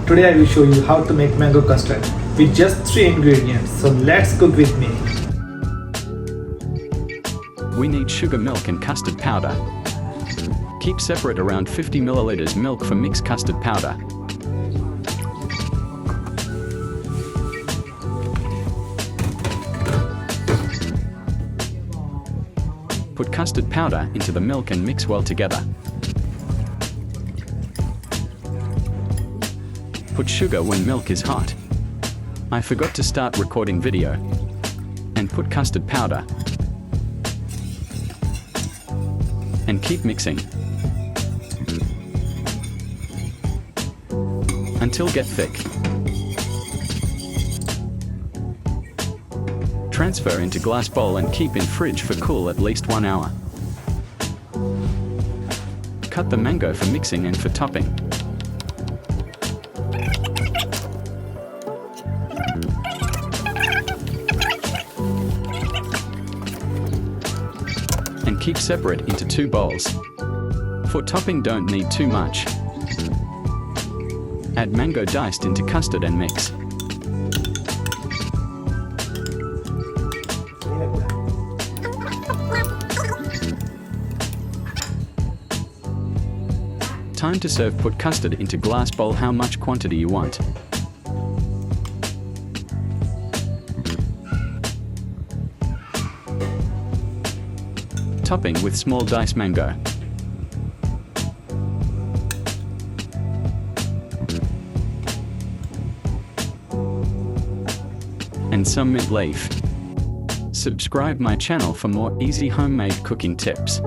Today I will show you how to make mango custard with just 3 ingredients. So let's cook with me. We need sugar, milk and custard powder. Keep separate around 50 milliliters milk for mixed custard powder. Put custard powder into the milk and mix well together. Put sugar when milk is hot. I forgot to start recording video. And put custard powder. And keep mixing until get thick. Transfer into glass bowl and keep in fridge for cool at least 1 hour. Cut the mango for mixing and for topping. And keep separate into 2 bowls. For topping, don't need too much. Add mango diced into custard and mix. Time to serve. Put custard into glass bowl. How much quantity you want. Topping with small diced mango. And some mint leaf. Subscribe my channel for more easy homemade cooking tips.